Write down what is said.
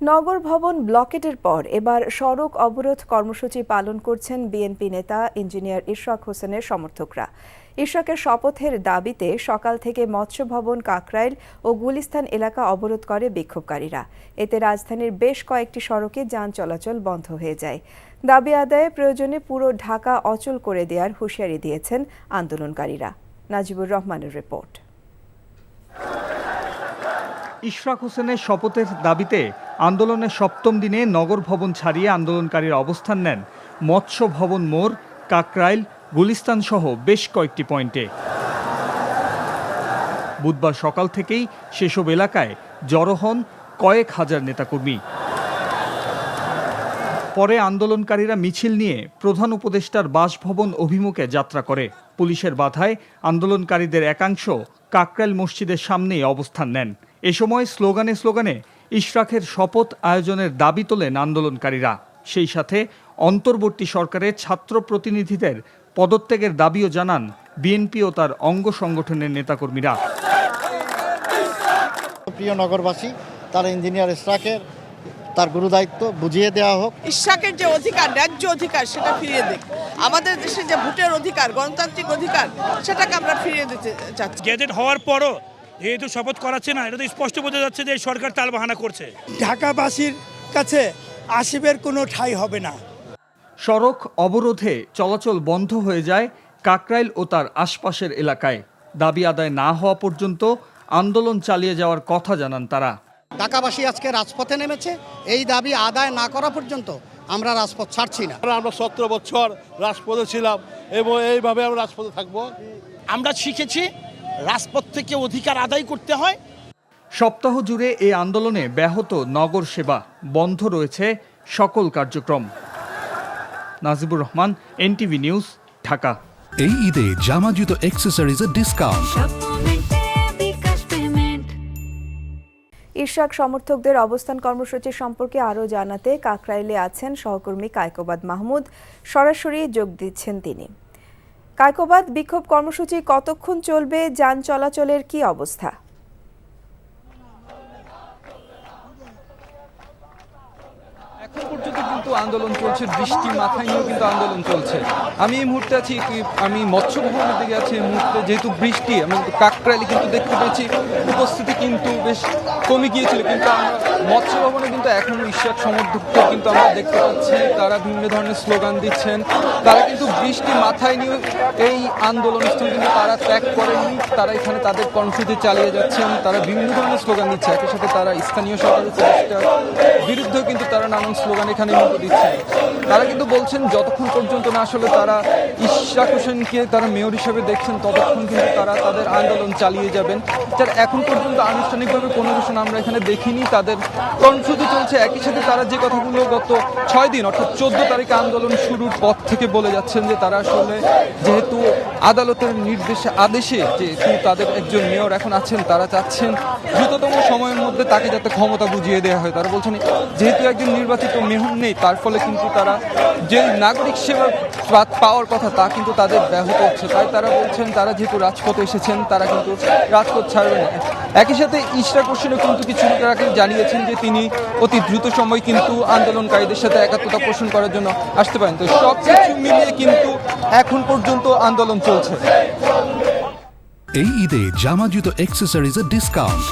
নগর ভবন ব্লকেটের পর এবার সড়ক অবরোধ কর্মসূচি পালন করছেন বিএনপি নেতা ইঞ্জিনিয়ার ইশরাক হোসেনের সমর্থকরা। ইশরাকের শপথের দাবিতে সকাল থেকে মৎস্য ভবন, কাকরাইল ও গুলিস্তান এলাকা অবরোধ করে বিক্ষোভকারীরা। এতে রাজধানীর বেশ কয়েকটি সড়কে যান চলাচল বন্ধ হয়ে যায়। দাবি আদায়ে প্রয়োজনে পুরো ঢাকা অচল করে দেওয়ার হুঁশিয়ারি দিয়েছেন আন্দোলনকারীরা। নাজিবুর রহমানের রিপোর্ট। ইশরাক হোসেনের শপথের দাবিতে আন্দোলনের সপ্তম দিনে নগর ভবন ছাড়িয়ে আন্দোলনকারীরা অবস্থান নেন মৎস্য ভবন মোড়, কাকরাইল, গুলিস্তান সহ বেশ কয়েকটি পয়েন্টে। বুধবার সকাল থেকেই সেসব এলাকায় জড়ো হন কয়েক হাজার নেতাকর্মী। পরে আন্দোলনকারীরা মিছিল নিয়ে প্রধান উপদেষ্টার বাসভবন অভিমুখে যাত্রা করে। পুলিশের বাধায় আন্দোলনকারীদের একাংশ কাকরাইল মসজিদের সামনেই অবস্থান নেন। এ সময় স্লোগানে ইশরাকের শপথ আয়োজনের দাবি তোলেন আন্দোলনকারীরা। সেই সাথে অন্তর্বর্তী সরকারের ছাত্র প্রতিনিধিদের পদত্যাগের দাবিও জানান বিএনপি ও তার অঙ্গ সংগঠনের নেতাকর্মীরা। প্রিয় নগরবাসী, তার ইঞ্জিনিয়ার ইশরাকের তার গুরুদায়িত্ব বুঝিয়ে দেওয়া হোক। ইশরাকের যে অধিকার, ন্যায্য অধিকার, সেটা ফিরিয়ে দিক। আমাদের দেশে যে ভোটের অধিকার, গণতান্ত্রিক অধিকার, সেটাকে আমরা ফিরিয়ে দিতে চাচ্ছি। গেজেট হওয়ার পরও যেহেতু শপথ করাচ্ছে না, এটা তো স্পষ্ট বোঝা যাচ্ছে যে সরকার তালবাহানা করছে। ঢাকাবাসীর কাছে আসিবের কোনো ঠাঁই হবে না। সড়ক অবরোধে চলাচল বন্ধ হয়ে যায় কাকরাইল ও তার আশপাশের এলাকায়। দাবি আদায় না হওয়া পর্যন্ত আন্দোলন চালিয়ে যাওয়ার কথা জানান তারা। ঢাকাবাসী আজকে রাজপথে নেমেছে, এই দাবি আদায় না করা পর্যন্ত আমরা রাজপথ ছাড়ছি না। আমরা 17 বছর রাজপথে ছিলাম এবং এইভাবে আমরা রাজপথে থাকবো। আমরা শিখেছি রাজপথ থেকে অধিকার আদায় করতে হয়। সপ্তাহ জুড়ে এই আন্দোলনে ব্যাহত নগর সেবা, বন্ধ রয়েছে সকল কার্যক্রম। Najibur Rahman, NTV news, Dhaka. এই ঈদে জামা জুতো অ্যাক্সেসরিজের ডিসকাউন্ট। ইশরাক সমর্থকদের অবস্থান কর্মসূচি সম্পর্কে আরও জানাতে কাকরাইলে আছেন সহকর্মী কায়কোবাদ মাহমুদ। সরাসরি যোগ দিচ্ছেন তিনি। কায়কোবাদ, বিক্ষোভ কর্মসূচি কতক্ষণ চলবে? যান চলাচলের কি অবস্থা? এখন পর্যন্ত কিন্তু আন্দোলন চলছে, বৃষ্টি মাথায় নিয়েও কিন্তু আন্দোলন চলছে। আমি এই মুহূর্তে আছি, আমি মৎস্য ভবনের দিকে আছি এই মুহূর্তে। যেহেতু বৃষ্টি, আমি কাকরাইলে কিন্তু দেখতে পেয়েছি উপস্থিতি কিন্তু বেশ কমে গিয়েছিল, কিন্তু আমরা মৎস্য ভবনে কিন্তু এখনও ইশরাক সমর্থকদের কিন্তু আমরা দেখতে পাচ্ছি। তারা বিভিন্ন ধরনের স্লোগান দিচ্ছেন। তারা কিন্তু বৃষ্টি মাথায় নিয়ে এই আন্দোলনস্থল কিন্তু তারা ত্যাগ করেননি। তারা এখানে তাদের কর্মসূচি চালিয়ে যাচ্ছেন। তারা বিভিন্ন ধরনের স্লোগান দিচ্ছে। একই সাথে তারা স্থানীয় সরকারের প্রচেষ্টার বিরুদ্ধেও কিন্তু তারা নানান স্লোগান এখানে মতো দিচ্ছেন। তারা কিন্তু বলছেন যতক্ষণ পর্যন্ত না আসলে তারা ইশরাক হোসেনকে তারা মেয়র হিসেবে দেখছেন, ততক্ষণ কিন্তু তারা তাদের আন্দোলন চালিয়ে যাবেন। যার এখন পর্যন্ত আনুষ্ঠানিকভাবে কোনো ঘোষণা আমরা এখানে দেখিনি। তাদের কর্মসূচি চলছে। একই সাথে তারা যে কথাগুলো গত 6 দিন অর্থাৎ 14 তারিখে আন্দোলন শুরুর পর থেকে বলে যাচ্ছেন যে তারা আসলে যেহেতু আদালতের আদেশে যেহেতু তাদের একজন মেয়র এখন আছেন, তারা চাচ্ছেন দ্রুততম সময়ের মধ্যে তাকে যাতে ক্ষমতা বুঝিয়ে দেওয়া হয়। তারা বলছেন যেহেতু একজন নির্বাচিত মেয়র নেই, তার ফলে কিন্তু তারা যে নাগরিক সেবা পাওয়ার কথা তা কিন্তু তাদের ব্যাহত হচ্ছে। তাই তারা বলছেন তারা যেহেতু রাজপথে এসেছেন, তারা কিন্তু রাজপথ ছাড়বেন। একই সাথে ইশরাক হোসেনও কিন্তু কিছু আগে জানিয়েছেন যে তিনি অতি দ্রুত সময় কিন্তু আন্দোলনকারীদের সাথে একাত্মতা পোষণ করার জন্য আসতে পারেন। তো সব কিছু মিলিয়ে কিন্তু এখন পর্যন্ত আন্দোলন চলছে। এই ঈদে জামা জুতো অ্যাক্সেসরিজের ডিসকাউন্ট।